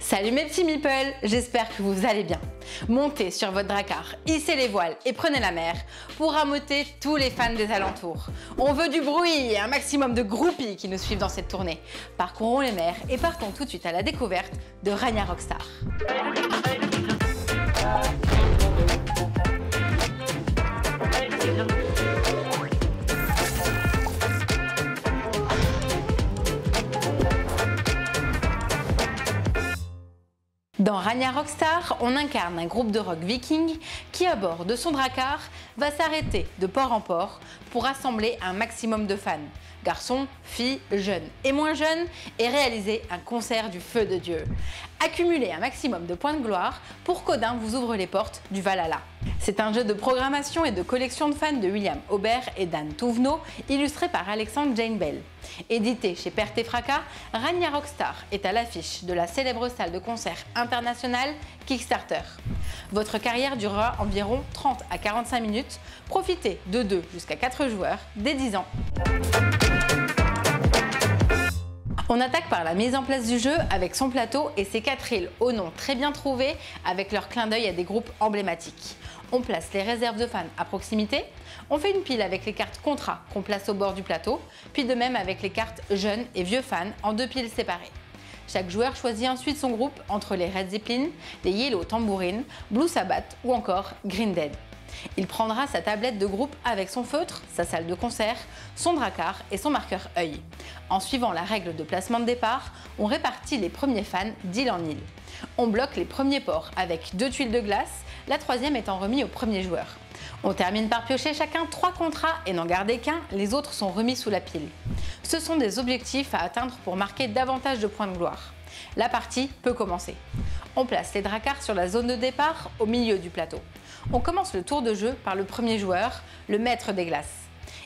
Salut mes petits meeples, j'espère que vous allez bien. Montez sur votre drakkar, hissez les voiles et prenez la mer pour rameuter tous les fans des alentours. On veut du bruit et un maximum de groupies qui nous suivent dans cette tournée. Parcourons les mers et partons tout de suite à la découverte de Rania Rockstar. Dans Rania Rockstar, on incarne un groupe de rock viking qui, à bord de son drakkar, va s'arrêter de port en port pour rassembler un maximum de fans, garçons, filles, jeunes et moins jeunes, et réaliser un concert du feu de Dieu. Accumulez un maximum de points de gloire pour qu'Odin vous ouvre les portes du Valhalla. C'est un jeu de programmation et de collection de fans de William Aubert et Dan Touvenot, illustré par Alexandre Jane Bell. Édité chez Perte et Fracas, Rania Rockstar est à l'affiche de la célèbre salle de concert internationale Kickstarter. Votre carrière durera environ 30 à 45 minutes. Profitez de 2 jusqu'à 4 joueurs dès 10 ans. On attaque par la mise en place du jeu avec son plateau et ses 4 îles au nom très bien trouvé avec leur clin d'œil à des groupes emblématiques. On place les réserves de fans à proximité, on fait une pile avec les cartes contrats qu'on place au bord du plateau, puis de même avec les cartes jeunes et vieux fans en 2 piles séparées. Chaque joueur choisit ensuite son groupe entre les Red Zeppelin, les Yellow Tambourine, Blue Sabbath ou encore Green Dead. Il prendra sa tablette de groupe avec son feutre, sa salle de concert, son drakkar et son marqueur œil. En suivant la règle de placement de départ, on répartit les premiers fans d'île en île. On bloque les premiers ports avec 2 tuiles de glace, la troisième étant remise au premier joueur. On termine par piocher chacun 3 contrats et n'en garder qu'un, les autres sont remis sous la pile. Ce sont des objectifs à atteindre pour marquer davantage de points de gloire. La partie peut commencer. On place les drakkars sur la zone de départ au milieu du plateau. On commence le tour de jeu par le premier joueur, le maître des glaces.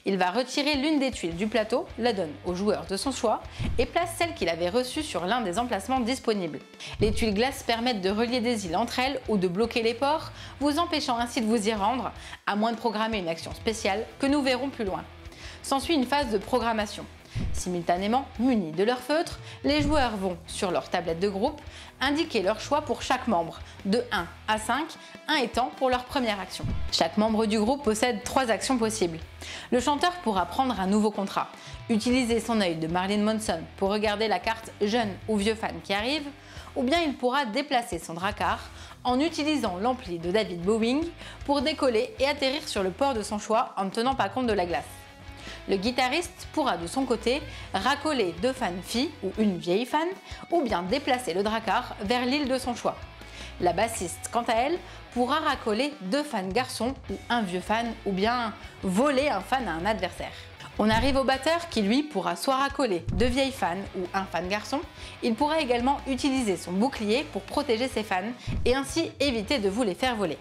Il va retirer l'une des tuiles du plateau, la donne au joueur de son choix et place celle qu'il avait reçue sur l'un des emplacements disponibles. Les tuiles glaces permettent de relier des îles entre elles ou de bloquer les ports, vous empêchant ainsi de vous y rendre, à moins de programmer une action spéciale que nous verrons plus loin. S'ensuit une phase de programmation. Simultanément, munis de leur feutre, les joueurs vont, sur leur tablette de groupe, indiquer leur choix pour chaque membre, de 1 à 5, 1 étant pour leur première action. Chaque membre du groupe possède 3 actions possibles. Le chanteur pourra prendre un nouveau contrat, utiliser son œil de Marilyn Manson pour regarder la carte jeune ou vieux fan qui arrive, ou bien il pourra déplacer son drakkar en utilisant l'ampli de David Bowie pour décoller et atterrir sur le port de son choix en ne tenant pas compte de la glace. Le guitariste pourra de son côté racoler 2 fans filles ou une vieille fan ou bien déplacer le drakkar vers l'île de son choix. La bassiste, quant à elle, pourra racoler 2 fans garçons ou un vieux fan ou bien voler un fan à un adversaire. On arrive au batteur qui lui pourra soit racoler 2 vieilles fans ou un fan garçon. Il pourra également utiliser son bouclier pour protéger ses fans et ainsi éviter de vous les faire voler.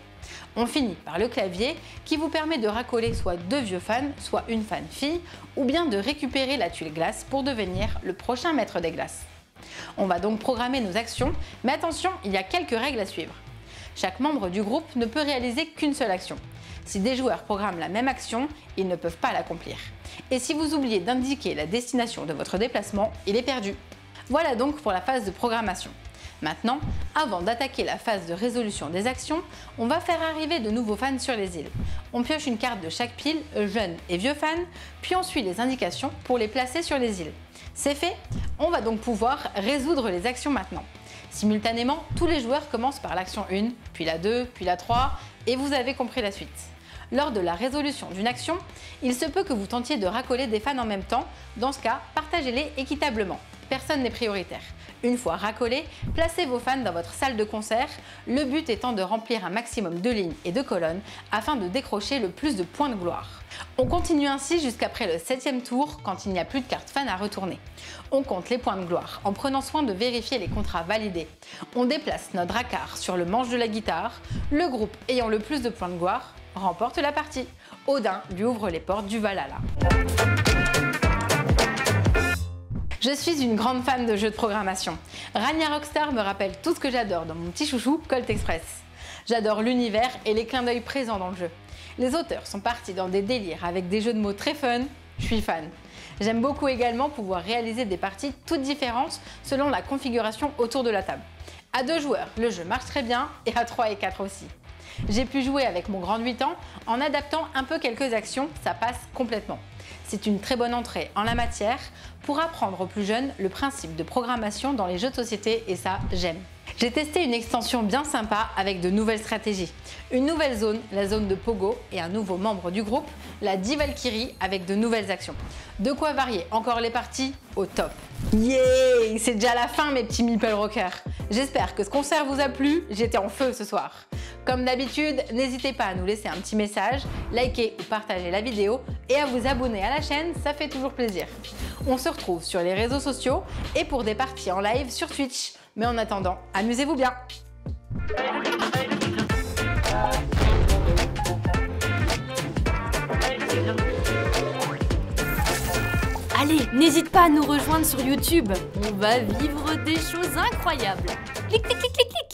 On finit par le clavier qui vous permet de racoler soit 2 vieux fans, soit une fan fille, ou bien de récupérer la tuile glace pour devenir le prochain maître des glaces. On va donc programmer nos actions, mais attention, il y a quelques règles à suivre. Chaque membre du groupe ne peut réaliser qu'une seule action. Si des joueurs programment la même action, ils ne peuvent pas l'accomplir. Et si vous oubliez d'indiquer la destination de votre déplacement, il est perdu. Voilà donc pour la phase de programmation. Maintenant, avant d'attaquer la phase de résolution des actions, on va faire arriver de nouveaux fans sur les îles. On pioche une carte de chaque pile, jeunes et vieux fans, puis on suit les indications pour les placer sur les îles. C'est fait, on va donc pouvoir résoudre les actions maintenant. Simultanément, tous les joueurs commencent par l'action 1, puis la 2, puis la 3, et vous avez compris la suite. Lors de la résolution d'une action, il se peut que vous tentiez de racoler des fans en même temps. Dans ce cas, partagez-les équitablement. Personne n'est prioritaire. Une fois racolés, placez vos fans dans votre salle de concert, le but étant de remplir un maximum de lignes et de colonnes afin de décrocher le plus de points de gloire. On continue ainsi jusqu'après le 7e tour quand il n'y a plus de cartes fans à retourner. On compte les points de gloire en prenant soin de vérifier les contrats validés. On déplace notre drakkar sur le manche de la guitare, le groupe ayant le plus de points de gloire remporte la partie. Odin lui ouvre les portes du Valhalla. Je suis une grande fan de jeux de programmation. Rania Rockstar me rappelle tout ce que j'adore dans mon petit chouchou Colt Express. J'adore l'univers et les clins d'œil présents dans le jeu. Les auteurs sont partis dans des délires avec des jeux de mots très fun, je suis fan. J'aime beaucoup également pouvoir réaliser des parties toutes différentes selon la configuration autour de la table. À 2 joueurs, le jeu marche très bien et à 3 et 4 aussi. J'ai pu jouer avec mon grand de 8 ans en adaptant un peu quelques actions, ça passe complètement. C'est une très bonne entrée en la matière pour apprendre aux plus jeunes le principe de programmation dans les jeux de société et ça, j'aime. J'ai testé une extension bien sympa avec de nouvelles stratégies. Une nouvelle zone, la zone de Pogo, et un nouveau membre du groupe, la Valkyrie, avec de nouvelles actions. De quoi varier encore les parties au top. Yeah! C'est déjà la fin mes petits meeple rockers. J'espère que ce concert vous a plu, j'étais en feu ce soir. Comme d'habitude, n'hésitez pas à nous laisser un petit message, liker ou partager la vidéo et à vous abonner à la chaîne, ça fait toujours plaisir. On se retrouve sur les réseaux sociaux et pour des parties en live sur Twitch. Mais en attendant, amusez-vous bien! Allez, n'hésite pas à nous rejoindre sur YouTube. On va vivre des choses incroyables. Clic, clic, clic, clic, clic.